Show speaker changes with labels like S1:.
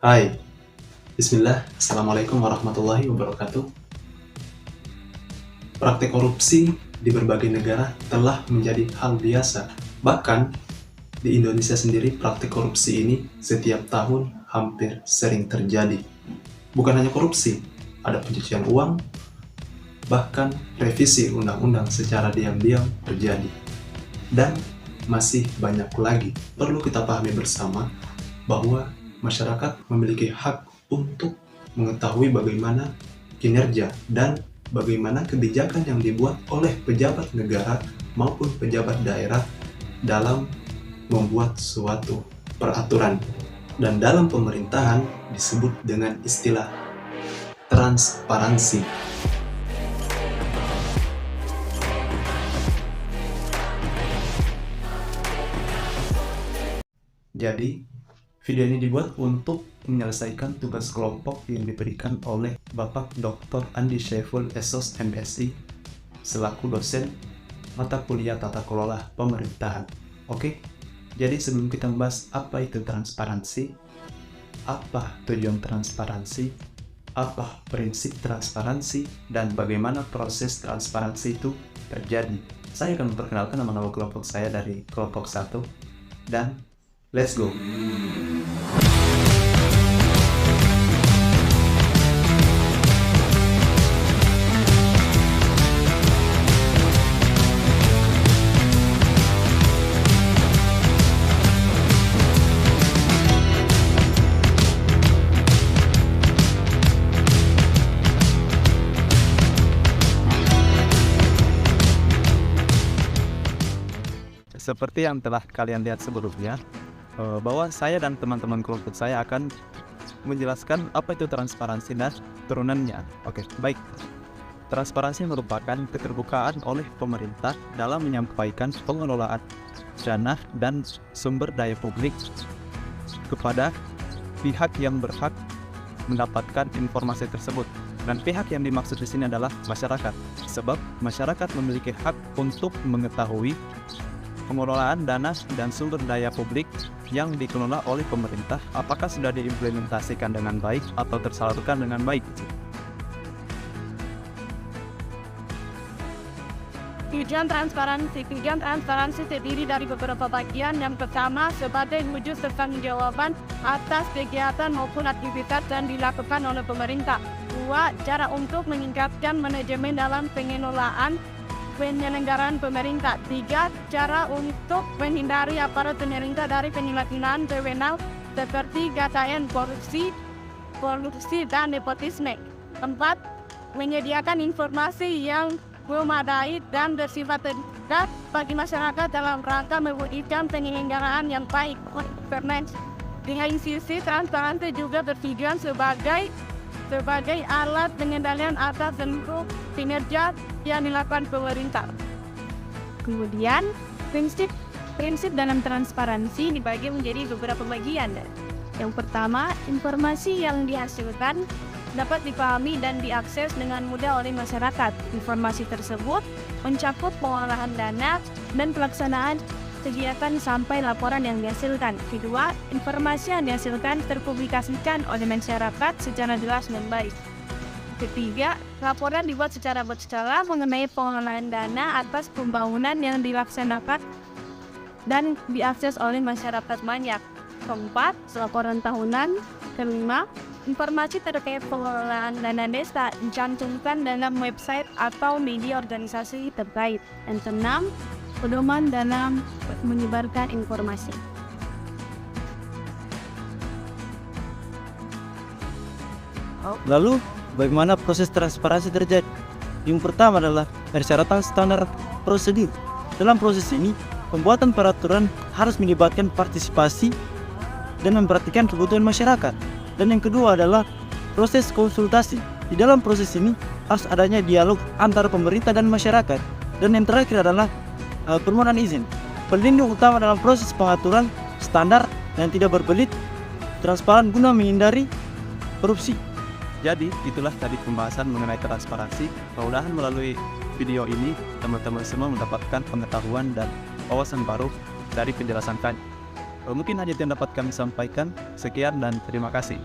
S1: Hai, Bismillah, Assalamualaikum warahmatullahi wabarakatuh. Praktik korupsi di berbagai negara telah menjadi hal biasa. Bahkan di Indonesia sendiri praktik korupsi ini setiap tahun hampir sering terjadi. Bukan hanya korupsi, ada pencucian uang, bahkan revisi undang-undang secara diam-diam terjadi. Dan masih banyak lagi. Perlu kita pahami bersama bahwa masyarakat memiliki hak untuk mengetahui bagaimana kinerja dan bagaimana kebijakan yang dibuat oleh pejabat negara maupun pejabat daerah dalam membuat suatu peraturan. Dan dalam pemerintahan disebut dengan istilah transparansi. Jadi, video ini dibuat untuk menyelesaikan tugas kelompok yang diberikan oleh Bapak Dr. Andi Syaiful SOS MSI selaku dosen mata kuliah tata kelola pemerintahan. Oke, jadi sebelum kita membahas apa itu transparansi, apa tujuan transparansi, apa prinsip transparansi, dan bagaimana proses transparansi itu terjadi, saya akan memperkenalkan nama-nama kelompok saya dari kelompok 1 dan let's go.
S2: Seperti yang telah kalian lihat sebelumnya, bahwa saya dan teman-teman kelompok saya akan menjelaskan apa itu transparansi dan turunannya. Oke, baik. Transparansi merupakan keterbukaan oleh pemerintah dalam menyampaikan pengelolaan dana dan sumber daya publik kepada pihak yang berhak mendapatkan informasi tersebut. Dan pihak yang dimaksud di sini adalah masyarakat, sebab masyarakat memiliki hak untuk mengetahui pengelolaan dana dan sumber daya publik yang dikelola oleh pemerintah apakah sudah diimplementasikan dengan baik atau tersalurkan dengan baik.
S3: Tujuan transparansi terdiri dari beberapa bagian. Yang pertama, sebagai wujud pertanggungjawaban atas kegiatan maupun aktivitas yang dilakukan oleh pemerintah. 2. Cara untuk meningkatkan manajemen dalam pengelolaan penyelenggaraan pemerintah. 3. Cara untuk menghindari aparat pemerintah dari penyalahgunaan wewenang seperti GTN, korupsi dan nepotisme. 4. Menyediakan informasi yang memadai dan bersifat terbuka bagi masyarakat dalam rangka mewujudkan penyelenggaraan yang baik. Di sisi transparansi juga bertujuan sebagai alat pengendalian atas seluruh kinerja yang dilakukan pemerintah.
S4: Kemudian, prinsip dalam transparansi dibagi menjadi beberapa bagian. Yang pertama, informasi yang dihasilkan dapat dipahami dan diakses dengan mudah oleh masyarakat. Informasi tersebut mencakup pengolahan dana dan pelaksanaan kegiatan sampai laporan yang dihasilkan. Kedua, informasi yang dihasilkan terpublikasikan oleh masyarakat secara jelas dan baik. Ketiga, laporan dibuat secara berkala mengenai pengelolaan dana atas pembangunan yang dilaksanakan dan diakses oleh masyarakat banyak. Keempat, laporan tahunan. Kelima, informasi terkait pengelolaan dana desa dicantumkan dalam website atau media organisasi terkait. Dan keenam, pedoman dalam menyebarkan informasi.
S5: Lalu, bagaimana proses transparansi terjadi? Yang pertama adalah persyaratan standar prosedur. Dalam proses ini, pembuatan peraturan harus melibatkan partisipasi dan memperhatikan kebutuhan masyarakat. Dan yang kedua adalah proses konsultasi. Di dalam proses ini harus adanya dialog antara pemerintah dan masyarakat. Dan yang terakhir adalah permohonan izin. Pelindung utama dalam proses pengaturan standar yang tidak berbelit, transparan guna menghindari korupsi.
S2: Jadi, itulah tadi pembahasan mengenai transparansi. Mudah-mudahan melalui video ini, teman-teman semua mendapatkan pengetahuan dan wawasan baru dari penjelasan kami. Mungkin hanya itu yang dapat kami sampaikan. Sekian dan terima kasih.